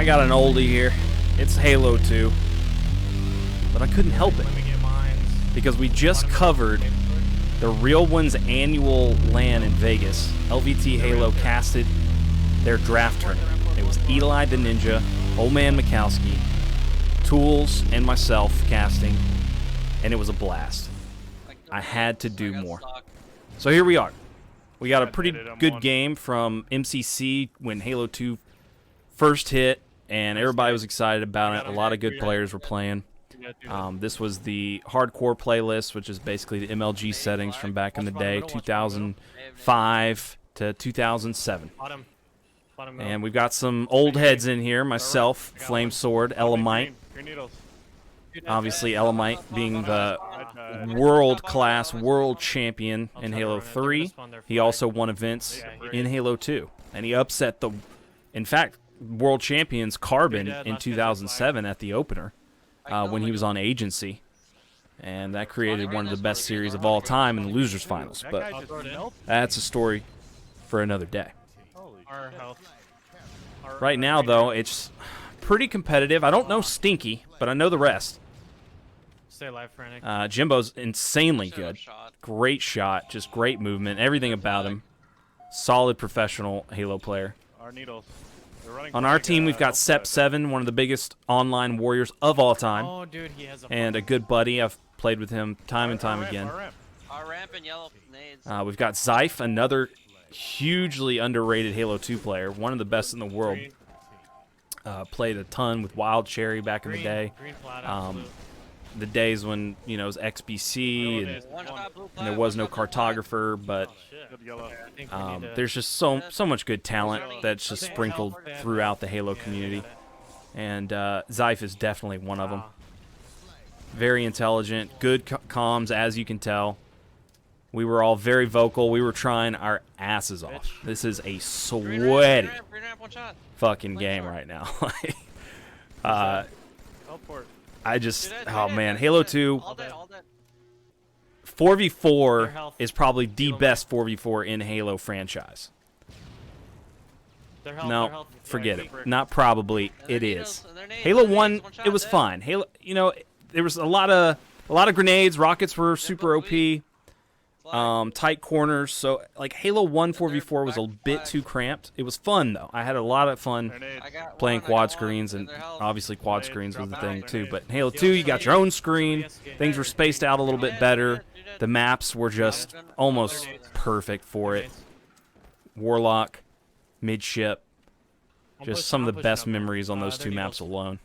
got an oldie here. It's Halo 2. But I couldn't help it. Because we just covered the Real One's annual LAN in Vegas. LVTHalo casted their draft tournament. It was Eli the Ninja, Old Man Mikowski, Tools, and myself casting. And it was a blast. I had to do more. So here we are. We got a pretty good game from MCC when Halo 2 first hit, and everybody was excited about it. A lot of good players were playing. This was the hardcore playlist, which is basically the MLG settings from back in the day, 2005 to 2007. And we've got some old heads in here, myself, Flamesword, Elamite. Obviously, Elamite being the world-class world champion in Halo 3. He also won events in Halo 2. And he upset the, in fact, world champions Carbon in 2007 at the opener when he was on Agency. And that created one of the best series of all time in the Losers Finals. But that's a story for another day. Right now, though, it's pretty competitive. I don't know Stinky, but I know the rest. Stay alive, Frantic. Jimbo's insanely good. Great shot, just great movement. Everything about him. Solid professional Halo player. On our team, we've got Sep7, one of the biggest online warriors of all time. Oh, dude, he has a and a good buddy. I've played with him time and time again. We've got Zyph, another hugely underrated Halo 2 player. One of the best in the world. Played a ton with Wild Cherry back in the day. The days when, you know, it was XBC and there was no cartographer, but there's just so much good talent that's just sprinkled throughout the Halo community. And Zyph is definitely one of them. Very intelligent, good comms, as you can tell. We were all very vocal. We were trying our asses off. This is a sweaty fucking game right now. Oh man, Halo 2 4v4 is probably the best 4v4 in Halo franchise. No, forget it. Not probably, it is. Halo 1, it was fine. Halo, you know, there was a lot of grenades. Rockets were super OP. Tight corners, so like Halo 1 4v4 was a bit too cramped. It was fun though. I had a lot of fun playing quad screens, and obviously quad screens was the thing too. But in Halo 2, you got your own screen. Things were spaced out a little bit better. The maps were just almost perfect for it. Warlock, midship, just some of the best memories on those two maps alone.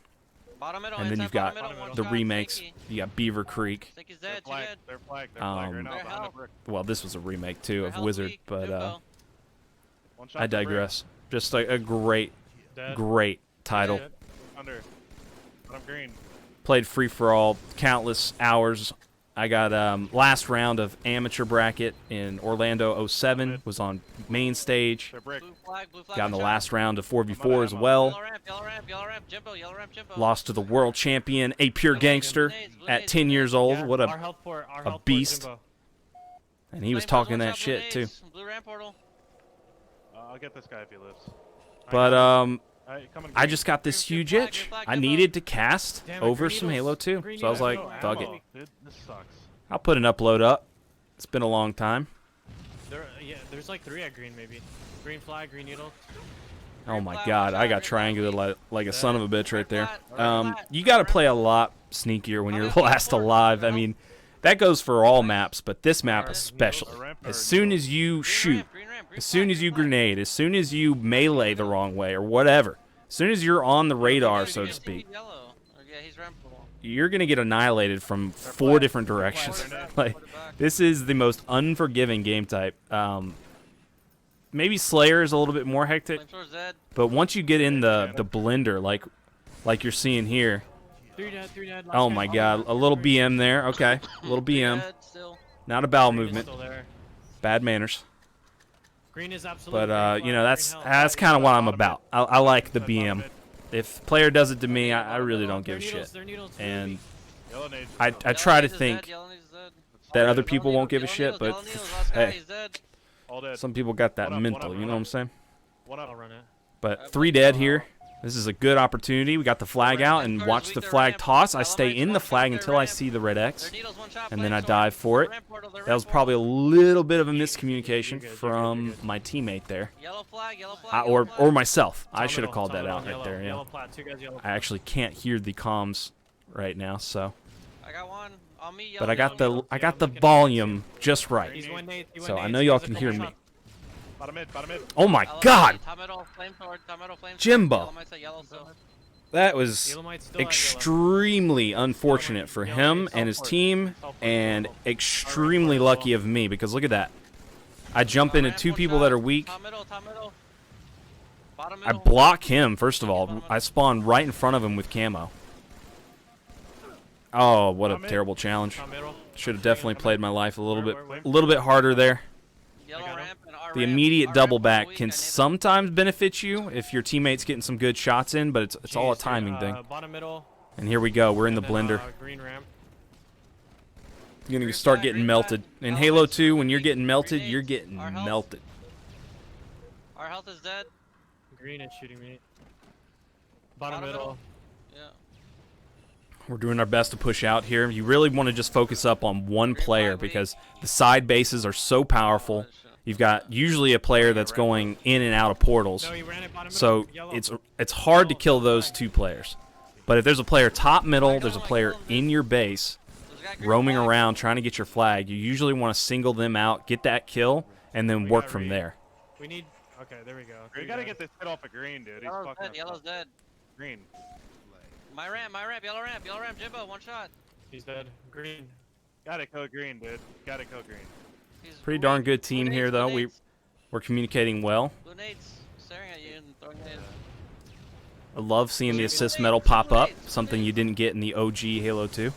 And then you've got the remakes. You got Beaver Creek. Well, this was a remake too of Wizard, but I digress. Just like a great title. Played free for all, countless hours. I got last round of amateur bracket in Orlando 07, was on main stage. Got in the last round of 4v4 as well. Lost to the world champion, a pure gangster, at 10 years old. What a beast. And he was talking that shit too. I'll get this guy if he lives. But I just got this huge itch. I needed to cast over some Halo 2. So I was like, fuck it. I'll put an upload up. It's been a long time. There's like 3 at green maybe. Green flag, green needle. Oh my god, I got triangulated like a son of a bitch right there. You got to play a lot sneakier when you're last alive. I mean, that goes for all maps, but this map especially. As soon as you shoot, as soon as you grenade, as soon as you melee the wrong way or whatever, as soon as you're on the radar, so to speak, you're going to get annihilated from 4 different directions. Like, this is the most unforgiving game type. Maybe Slayer is a little bit more hectic, but once you get in the blender, like you're seeing here, oh my god, a little BM there. Okay, a little BM. Not a bowel movement. Bad manners. But you know, that's kind of what I'm about. I like the BM. If player does it to me, I really don't give a shit. And I try to think that other people won't give a shit, but hey, some people got that mental, you know what I'm saying? But 3 dead here. This is a good opportunity. We got the flag out and watch the flag toss. I stay in the flag until I see the red X, and then I dive for it. That was probably a little bit of a miscommunication from my teammate there. Or myself. I should have called that out right there, yeah. I actually can't hear the comms right now, so. But I got the volume just right. So I know y'all can hear me. Oh my God! Jimbo! That was extremely unfortunate for him and his team, and extremely lucky of me, because look at that. I jump into 2 people that are weak. I block him, first of all. I spawn right in front of him with camo. Oh, what a terrible challenge. Should have definitely played my life a little bit harder there. The immediate double back can sometimes benefit you if your teammate's getting some good shots in, but it's all a timing thing. And here we go. We're in the blender. You're going to start getting melted. In Halo 2, when you're getting melted, you're getting melted. Our health is dead. Green is shooting me. Bottom middle. Yeah. We're doing our best to push out here. You really want to just focus up on one player because the side bases are so powerful. You've got usually a player that's going in and out of portals. So it's hard to kill those 2 players. But if there's a player top middle, there's a player in your base roaming around trying to get your flag, you usually want to single them out, get that kill, and then work from there. We need... Okay, there we go. We gotta get this hit off of green, dude. He's fucking up. Yellow's dead. Green. My ramp, yellow ramp, Jimbo, 1 shot. He's dead. Green. Gotta kill green, dude. Gotta kill green. Pretty darn good team here, though. We're communicating well. Blue nades staring at you and throwing nades. I love seeing the assist medal pop up, something you didn't get in the OG Halo 2.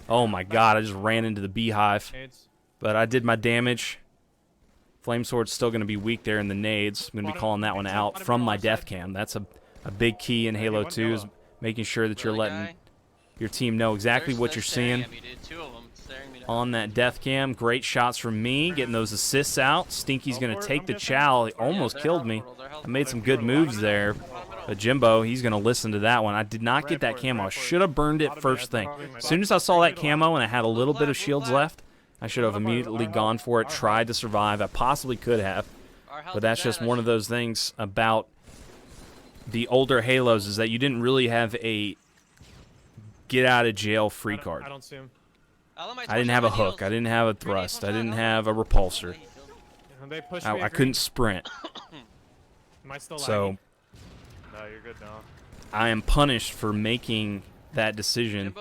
Oh my God, I just ran into the beehive. But I did my damage. Flamesword's still going to be weak there in the nades. I'm going to be calling that one out from my death cam. That's a big key in Halo 2 is making sure that you're letting your team know exactly what you're seeing on that death cam. Great shots from me, getting those assists out. Stinky's going to take the chow. He almost killed me. I made some good moves there. But Jimbo, he's going to listen to that one. I did not get that camo. I should have burned it first thing. As soon as I saw that camo and I had a little bit of shields left, I should have immediately gone for it, tried to survive. I possibly could have. But that's just one of those things about the older Halos is that you didn't really have a get-out-of-jail-free card. I don't see him. I didn't have a hook. I didn't have a thrust. I didn't have a repulsor. I couldn't sprint. Am I still so no, you're good now. I am punished for making that decision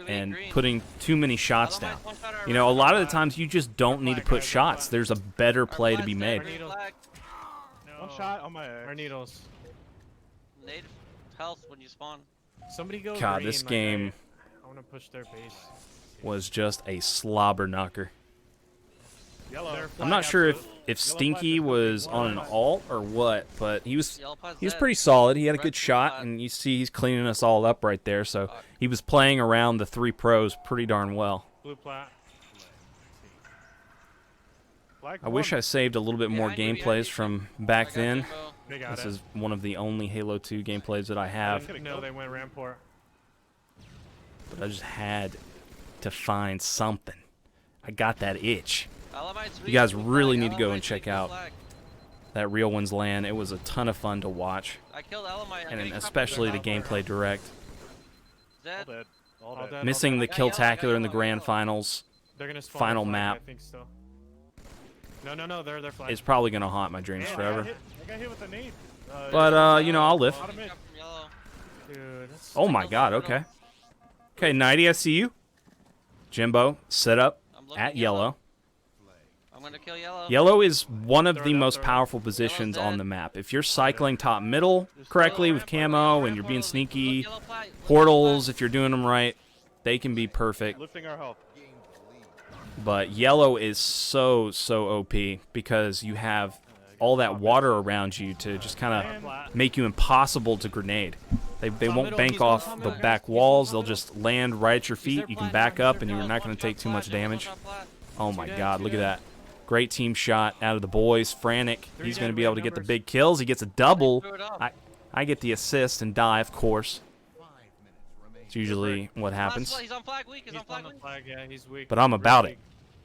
and putting too many shots down. You know, a lot of the times you just don't need to put shots. There's a better play to be made. One shot on my Our needles. Native health when you spawn. Somebody go God, green, this game I want to push their base. Was just a slobber knocker. Yellow. I'm not sure if Stinky was on an alt or what, but he was pretty solid. He had a good shot, and you see he's cleaning us all up right there. So he was playing around the 3 pros pretty darn well. Blue plat. I wish I saved a little bit more gameplays from back then. This is one of the only Halo 2 gameplays that I have. No, they went Rampart. But I just had to find something. I got that itch. You guys really need to go and check out that Real Ones LAN. It was a ton of fun to watch. And especially the gameplay direct. All dead. Missing the Killtacular in the grand finals. Final map. I think so. No, they're flying. It's probably going to haunt my dreams forever. I got hit with a nade. But, you know, I'll live. Dude, that's Oh my God, okay. Okay, Nighty, I see you. Jimbo, set up at yellow. I'm gonna kill yellow. Yellow is one of the most powerful positions on the map. If you're cycling top middle correctly with camo and you're being sneaky, portals, if you're doing them right, they can be perfect. Lifting our health. But yellow is so OP because you have all that water around you to just kind of make you impossible to grenade. They won't bank off the back walls. They'll just land right at your feet. You can back up, and you're not going to take too much damage. Oh, my God. Look at that. Great team shot out of the boys. Frantic. He's going to be able to get the big kills. He gets a double. I I get the assist and die, of course. It's usually what happens. He's on flag weak. He's on flag weak. Yeah, he's weak. But I'm about it.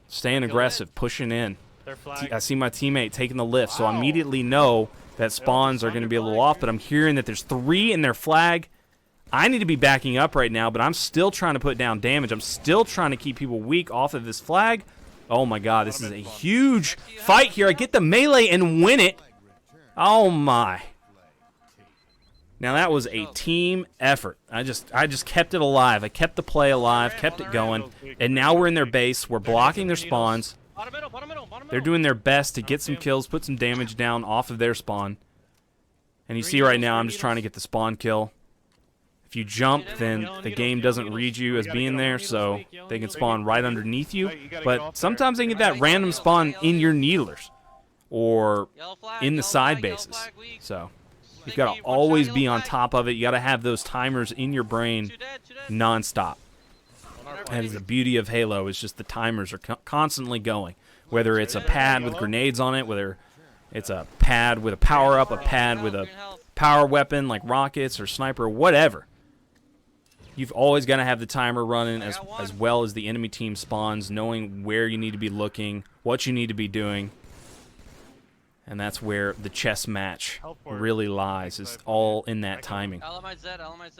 Staying aggressive, pushing in. Their flag. I see my teammate taking the lift, so I immediately know that spawns are going to be a little off, but I'm hearing that there's 3 in their flag. I need to be backing up right now, but I'm still trying to put down damage. I'm still trying to keep people weak off of this flag. Oh my god, this is a huge fight here. I get the melee and win it. Oh my. Now that was a team effort. I just kept it alive. I kept the play alive, kept it going, and now we're in their base. We're blocking their spawns. They're doing their best to get some kills, put some damage down off of their spawn. And you see right now I'm just trying to get the spawn kill. If you jump, then the game doesn't read you as being there, so they can spawn right underneath you. But sometimes they get that random spawn in your needlers or in the side bases. So you've got to always be on top of it. You got to have those timers in your brain nonstop. That is the beauty of Halo, is just the timers are constantly going. Whether it's a pad with grenades on it, whether it's a pad with a power-up, a pad with a power weapon like rockets or sniper, whatever. You've always got to have the timer running as well as the enemy team spawns, knowing where you need to be looking, what you need to be doing. And that's where the chess match really lies, is all in that timing.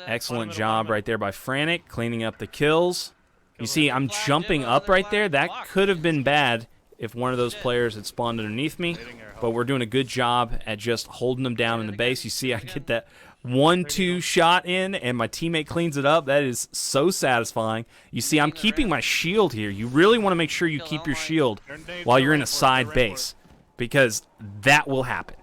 Excellent job right there by Frantic, cleaning up the kills. You see, I'm jumping up right there. That could have been bad if one of those players had spawned underneath me, but we're doing a good job at just holding them down in the base. You see, I get that 1-2 shot in, and my teammate cleans it up. That is so satisfying. You see, I'm keeping my shield here. You really want to make sure you keep your shield while you're in a side base, because that will happen.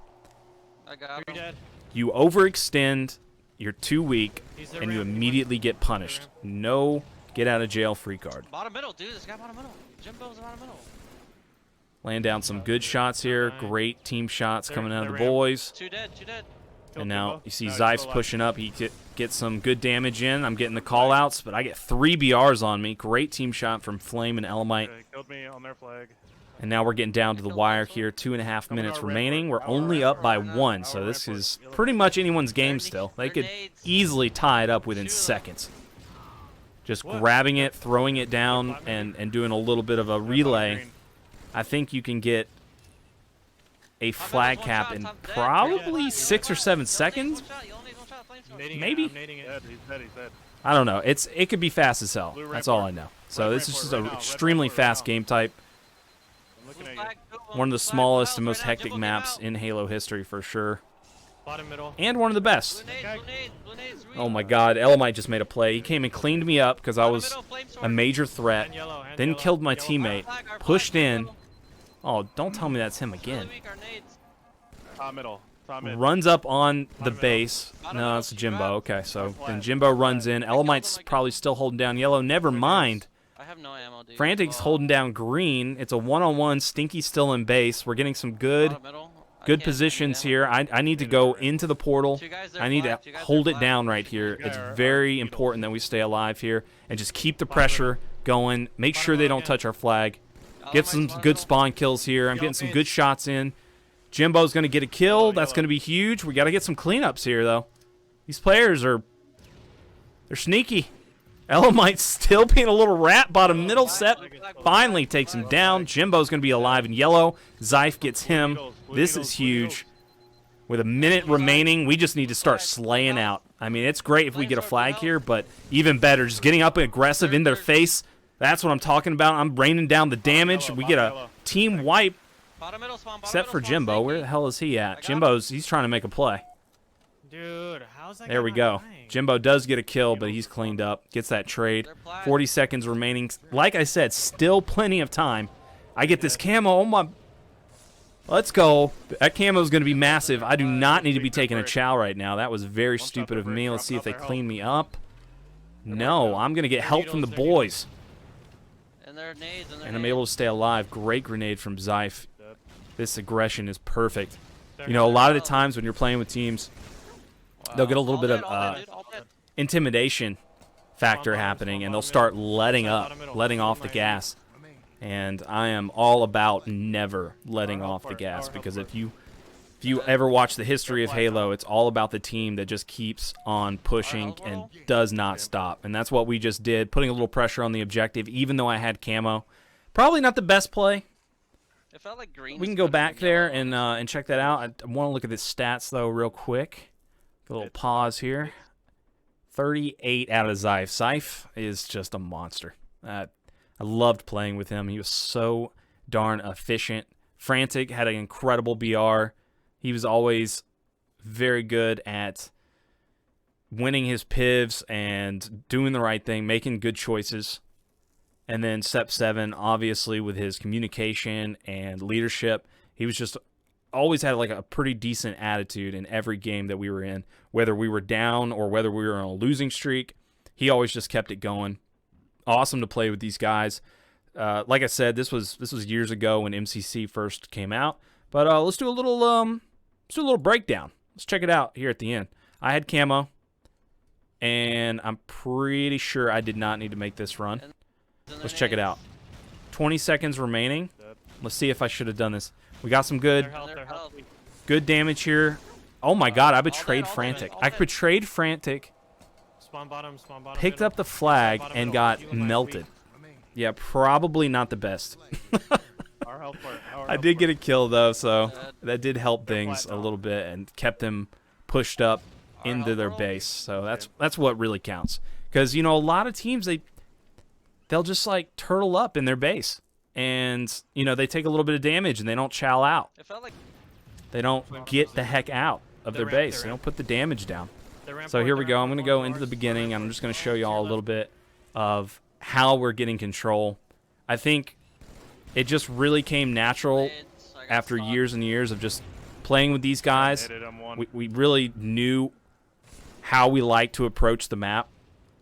You overextend, you're too weak, and you immediately get punished. No get out of jail free card. Bottom middle, dude. This guy bottom middle. Jimbo's bottom middle. Laying down some good shots here. Great team shots coming out of the boys. 2 dead, 2 dead. And now you see Zeif's pushing up. He gets some good damage in. I'm getting the call-outs, but I get 3 BRs on me. Great team shot from Flame and Elamite. Killed me on their flag. And now we're getting down to the wire here. 2.5 minutes remaining. We're only up by 1, so this is pretty much anyone's game still. They could easily tie it up within seconds. Just grabbing it, throwing it down, and doing a little bit of a relay. I think you can get a flag cap in probably 6 or 7 seconds. Maybe. I don't know. It could be fast as hell. That's all I know. So this is just an extremely fast game type. One of the smallest and most hectic maps in Halo history for sure. And one of the best. Oh my god, Elamite just made a play. He came and cleaned me up because I was a major threat. Then killed my teammate. Pushed in. Oh, don't tell me that's him again. Top middle. Runs up on the base. No, it's Jimbo. Okay, so then Jimbo runs in. Elamite's probably still holding down yellow. Never mind. I have no ammo, dude. Frantic's holding down green. It's a one-on-one. Stinky's still in base. We're getting some good positions here. I need to go into the portal. I need to hold it down right here. It's very important that we stay alive here and just keep the pressure going. Make sure they don't touch our flag. Get some good spawn kills here. I'm getting some good shots in. Jimbo's going to get a kill. That's going to be huge. We got to get some cleanups here, though. These players they're sneaky. Elamite's still being a little rat. Bottom middle set finally takes him down. Jimbo's going to be alive in yellow. Zeif gets him. This is huge. With a minute remaining, we just need to start slaying out. I mean, it's great if we get a flag here, but even better, just getting up and aggressive in their face. That's what I'm talking about. I'm raining down the damage. We get a team wipe. Except for Jimbo. Where the hell is he at? He's trying to make a play. Dude, how's that? There we go. Jimbo does get a kill, but he's cleaned up. Gets that trade. 40 seconds remaining. Like I said, still plenty of time. I get this camo. Oh my. Let's go. That camo is going to be massive. I do not need to be taking a chow right now. That was very stupid of me. Let's see if they clean me up. No, I'm going to get help from the boys. And I'm able to stay alive. Great grenade from Zeif. This aggression is perfect. You know, a lot of the times when you're playing with teams, they'll get a little bit of intimidation factor happening, and they'll start letting off the gas. And I am all about never letting off the gas, because if you If you ever watch the history of Halo, it's all about the team that just keeps on pushing and does not stop. And that's what we just did, putting a little pressure on the objective, even though I had camo. Probably not the best play. It felt like green. We can go back there and check that out. I want to look at the stats, though, real quick. A little pause here. 38 out of Zyph. Zyph is just a monster. I loved playing with him. He was so darn efficient. Frantic had an incredible BR. He was always very good at winning his pivs and doing the right thing, making good choices. And then Sep7, obviously, with his communication and leadership, he was just always had like a pretty decent attitude in every game that we were in. Whether we were down or whether we were on a losing streak, he always just kept it going. Awesome to play with these guys. Like I said, this was years ago when MCC first came out. But let's do a little breakdown. Let's check it out here at the end. I had camo, and I'm pretty sure I did not need to make this run. Let's check it out. 20 seconds remaining. Let's see if I should have done this. We got some good damage here. Oh my god, I betrayed Frantic. I betrayed Frantic. Spawn bottom, Picked up the flag and got melted. Yeah, probably not the best. I did get a kill, though, so that did help things a little bit and kept them pushed up into their base. So that's what really counts. Because, you know, a lot of teams, they'll just, like, turtle up in their base. And, you know, they take a little bit of damage and they don't chow out. They don't get the heck out of their base. They don't put the damage down. So here we go. I'm going to go into the beginning. I'm just going to show you all a little bit of how we're getting control. I think it just really came natural after years and years of just playing with these guys. We really knew how we like to approach the map.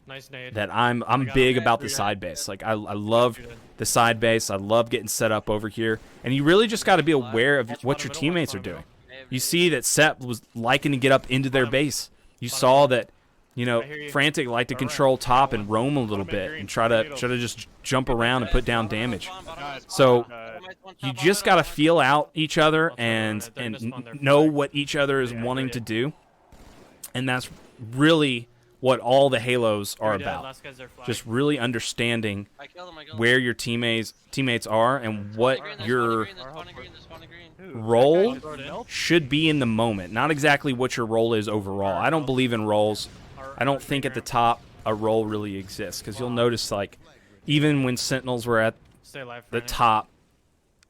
Nice nade. That I'm big about the side base. Like I love the side base. I love getting set up over here. And you really just got to be aware of what your teammates are doing. You see that Sep was liking to get up into their base. You saw that, you know, Frantic liked to control top and roam a little bit and try to just jump around and put down damage. So you just got to feel out each other and know what each other is wanting to do. And that's really what all the Halos are about. Just really understanding where your teammates are and what your role should be in the moment. Not exactly what your role is overall. I don't believe in roles. I don't think at the top a role really exists, because you'll notice, like, even when Sentinels were at the top,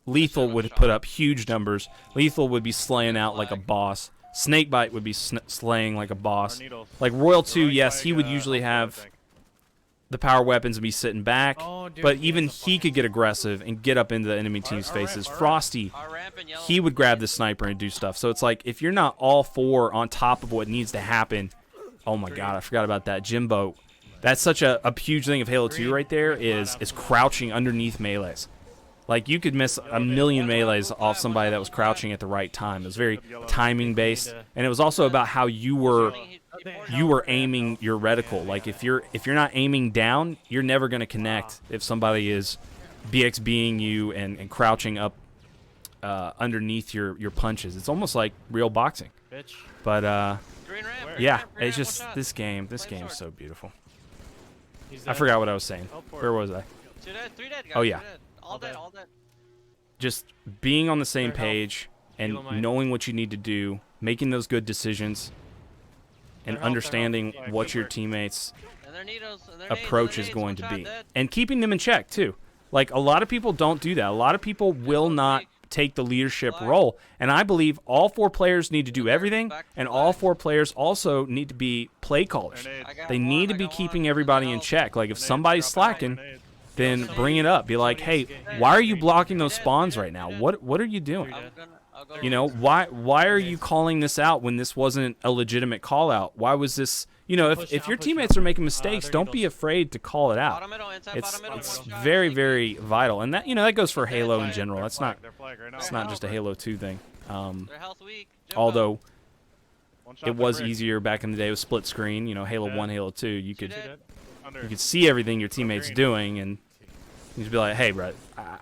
Lethal would put up huge numbers. Lethal would be slaying out like a boss. Snakebite would be slaying like a boss. Like Royal 2, yes, he would usually have the power weapons and be sitting back, but even he could get aggressive and get up into the enemy team's faces. Frosty, he would grab the sniper and do stuff. So it's like, if you're not all four on top of what needs to happen, oh my god, I forgot about that. Jimbo, that's such a huge thing of Halo 2 right there, is crouching underneath melees. Like, you could miss a million melees off somebody that was crouching at the right time. It was very timing based, and it was also about how you were aiming your reticle. Like, if you're not aiming down, you're never going to connect if somebody is BXBing you and crouching up underneath your punches. It's almost like real boxing. But yeah, it's just this game is so beautiful. I forgot what I was saying. Where was I? Oh yeah. All dead. Just being on the same page and knowing what you need to do, making those good decisions, and understanding what your teammates' approach is going to be. And keeping them in check, too. Like, a lot of people don't do that. A lot of people will not take the leadership role. And I believe all four players need to do everything, and all four players also need to be play callers. They need to be keeping everybody in check. Like, if somebody's slacking, then bring it up. Be like, hey, why are you blocking those spawns right now? What are you doing? You know, why are you calling this out when this wasn't a legitimate call out? Why was this, you know, if your teammates are making mistakes, don't be afraid to call it out. It's very, very vital. And that, you know, that goes for Halo in general. It's not just a Halo 2 thing. Although it was easier back in the day with split screen, you know, Halo 1, Halo 2, you could see everything your teammates doing, and you just be like, hey, bro,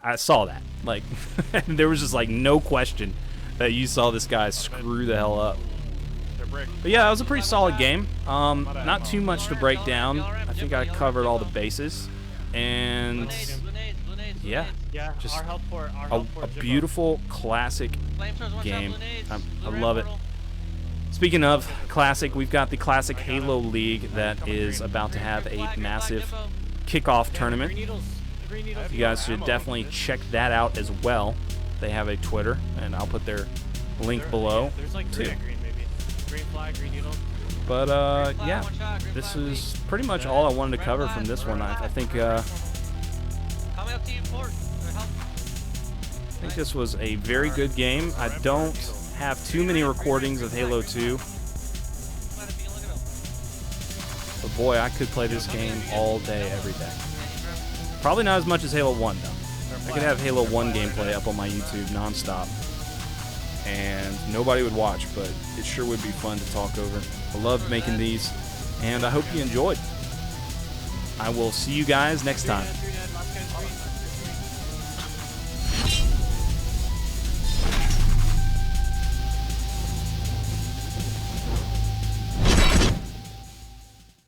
I saw that. Like, there was just like no question that you saw this guy screw the hell up. They're brick. But yeah, it was a pretty solid game. Not too much to break down. I think I covered all the bases. And yeah, Yeah, just our health port. a beautiful classic game. I love it. Portal. Speaking of classic, we've got the Classic Halo League that is about to have a massive kickoff tournament. Green needles. Green needles. You guys should definitely check that out as well. They have a Twitter, and I'll put their link below There's like too. green, maybe. Green flag, green needle. But yeah, this is pretty much all I wanted to cover from this one. I think Coming up to you, Fort. I think this was a very good game. I don't have too many recordings of Halo 2. But boy, I could play this game all day, every day. Probably not as much as Halo 1, though. I could have Halo 1 gameplay up on my YouTube nonstop. And nobody would watch, but it sure would be fun to talk over. I loved making these, and I hope you enjoyed. I will see you guys next time. Last guy's green.